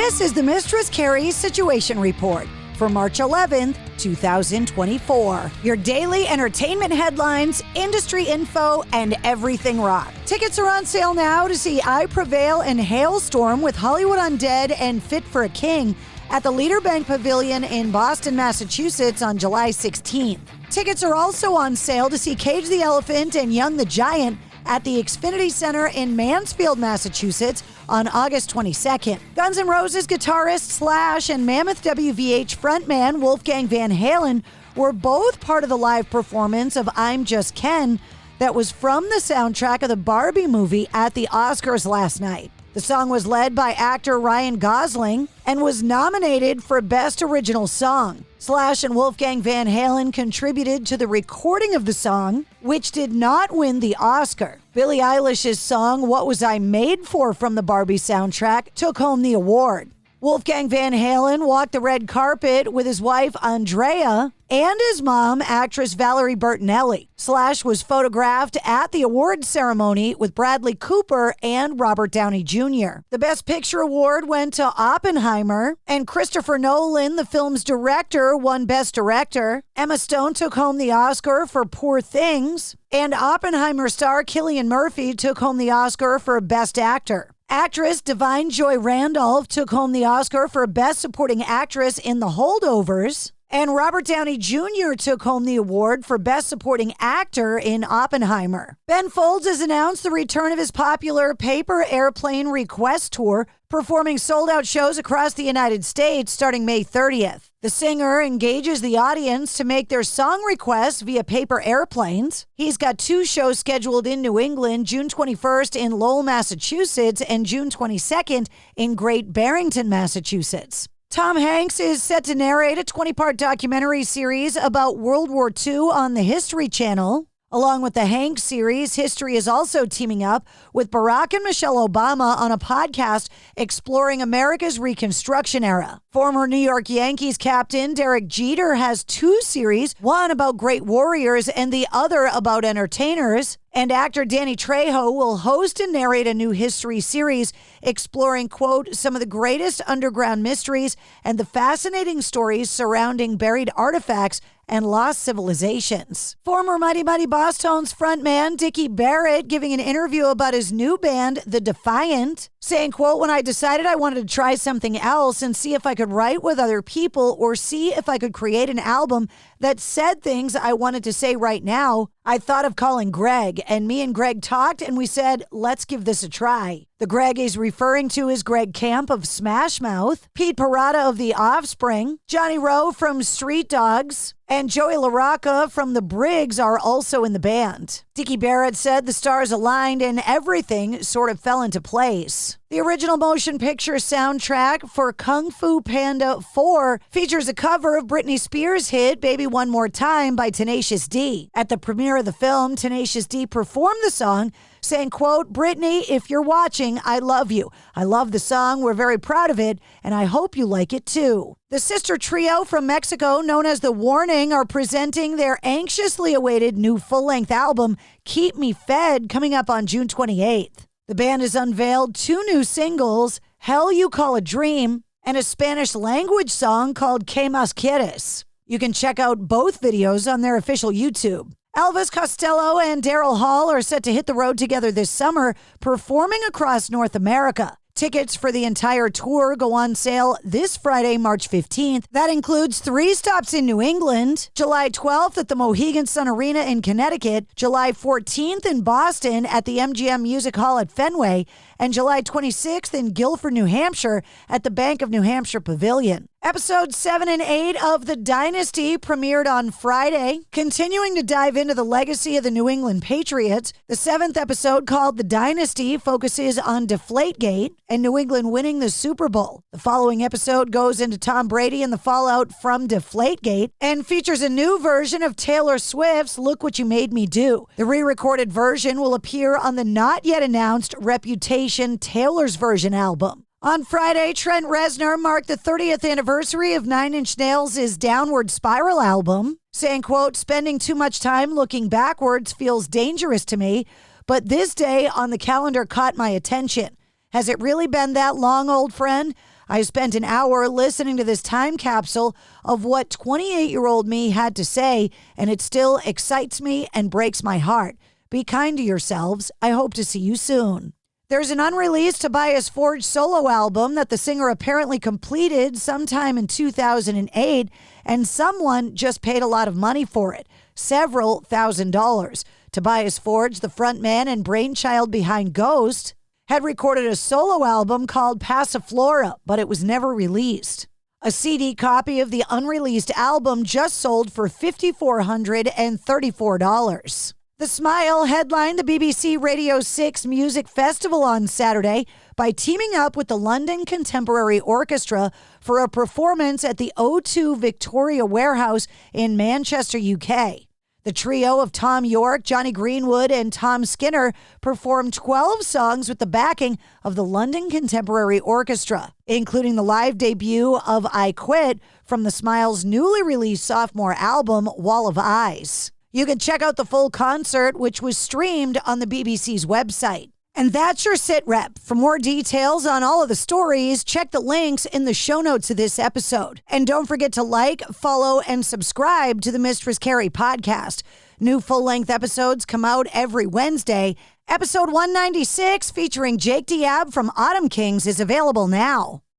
This is the Mistress Carrie Situation Report for March 11th, 2024. Your daily entertainment headlines, industry info, and everything rock. Tickets are on sale now to see Prevail and Halestorm with Hollywood Undead and Fit for a King at the Leader Bank Pavilion in Boston, Massachusetts on July 16th. Tickets are also on sale to see Cage the Elephant and Young the Giant at the Xfinity Center in Mansfield, Massachusetts on August 22nd. Guns N' Roses guitarist Slash and Mammoth WVH frontman Wolfgang Van Halen were both part of the live performance of I'm Just Ken that was from the soundtrack of the Barbie movie at the Oscars last night. The song was led by actor Ryan Gosling and was nominated for Best Original Song. Slash and Wolfgang Van Halen contributed to the recording of the song, which did not win the Oscar. Billie Eilish's song What Was I Made For from the Barbie soundtrack took home the award. Wolfgang Van Halen walked the red carpet with his wife Andrea and his mom, actress Valerie Bertinelli. Slash was photographed at the awards ceremony with Bradley Cooper and Robert Downey Jr. The Best Picture award went to Oppenheimer, and Christopher Nolan, the film's director, won Best Director. Emma Stone took home the Oscar for Poor Things, and Oppenheimer star Cillian Murphy took home the Oscar for Best Actor. Actress Divine Joy Randolph took home the Oscar for Best Supporting Actress in The Holdovers, and Robert Downey Jr. took home the award for Best Supporting Actor in Oppenheimer. Ben Folds has announced the return of his popular Paper Airplane Request Tour, performing sold-out shows across the United States starting May 30th. The singer engages the audience to make their song requests via paper airplanes. He's got 2 shows scheduled in New England, June 21st in Lowell, Massachusetts, and June 22nd in Great Barrington, Massachusetts. Tom Hanks is set to narrate a 20-part documentary series about World War II on the History Channel. Along with the Hanks series, History is also teaming up with Barack and Michelle Obama on a podcast exploring America's Reconstruction era. Former New York Yankees captain Derek Jeter has 2 series, one about great warriors and the other about entertainers. And actor Danny Trejo will host and narrate a new history series exploring, quote, some of the greatest underground mysteries and the fascinating stories surrounding buried artifacts and lost civilizations. Former Mighty Mighty Boss Tones frontman Dicky Barrett giving an interview about his new band, The Defiant, saying, quote, when I decided I wanted to try something else and see if I could write with other people or see if I could create an album that said things I wanted to say right now, I thought of calling Greg, and me and Greg talked and we said, let's give this a try. The Greg he's referring to is Greg Camp of Smash Mouth, Pete Parada of The Offspring, Johnny Rowe from Street Dogs, and Joey LaRocca from The Briggs are also in the band. Dicky Barrett said the stars aligned and everything sort of fell into place. The original motion picture soundtrack for Kung Fu Panda 4 features a cover of Britney Spears' hit Baby One More Time by Tenacious D. At the premiere of the film, Tenacious D performed the song, saying, quote, Britney, if you're watching, I love you. I love the song. We're very proud of it, and I hope you like it too. The sister trio from Mexico, known as The Warning, are presenting their anxiously awaited new full-length album, Keep Me Fed, coming up on June 28th. The band has unveiled 2 new singles, Hell You Call a Dream, and a Spanish language song called Que Mas Quieres. You can check out both videos on their official YouTube. Elvis, Costello, and Daryl Hall are set to hit the road together this summer, performing across North America. Tickets for the entire tour go on sale this Friday, March 15th. That includes 3 stops in New England, July 12th at the Mohegan Sun Arena in Connecticut, July 14th in Boston at the MGM Music Hall at Fenway, and July 26th in Guilford, New Hampshire at the Bank of New Hampshire Pavilion. Episodes 7 and 8 of The Dynasty premiered on Friday, continuing to dive into the legacy of the New England Patriots. The 7th episode, called The Dynasty, focuses on Deflategate and New England winning the Super Bowl. The following episode goes into Tom Brady and the fallout from Deflategate and features a new version of Taylor Swift's Look What You Made Me Do. The re-recorded version will appear on the not yet announced Reputation Taylor's Version album. On Friday, Trent Reznor marked the 30th anniversary of 9 Inch Nails' Downward Spiral album, saying, quote, spending too much time looking backwards feels dangerous to me, but this day on the calendar caught my attention. Has it really been that long, old friend? I spent an hour listening to this time capsule of what 28-year-old me had to say, and it still excites me and breaks my heart. Be kind to yourselves. I hope to see you soon. There's an unreleased Tobias Forge solo album that the singer apparently completed sometime in 2008, and someone just paid a lot of money for it, several $1,000s. Tobias Forge, the frontman and brainchild behind Ghost, had recorded a solo album called Passiflora, but it was never released. A CD copy of the unreleased album just sold for $5,434. The Smile headlined the BBC Radio 6 Music Festival on Saturday by teaming up with the London Contemporary Orchestra for a performance at the O2 Victoria Warehouse in Manchester, UK. The trio of Tom York, Johnny Greenwood, and Tom Skinner performed 12 songs with the backing of the London Contemporary Orchestra, including the live debut of I Quit from the Smile's newly released sophomore album, Wall of Eyes. You can check out the full concert, which was streamed on the BBC's website. And that's your sit rep. For more details on all of the stories, check the links in the show notes of this episode. And don't forget to like, follow, and subscribe to the Mistress Carrie Podcast. New full-length episodes come out every Wednesday. Episode 196, featuring Jake Diab from Autumn Kings, is available now.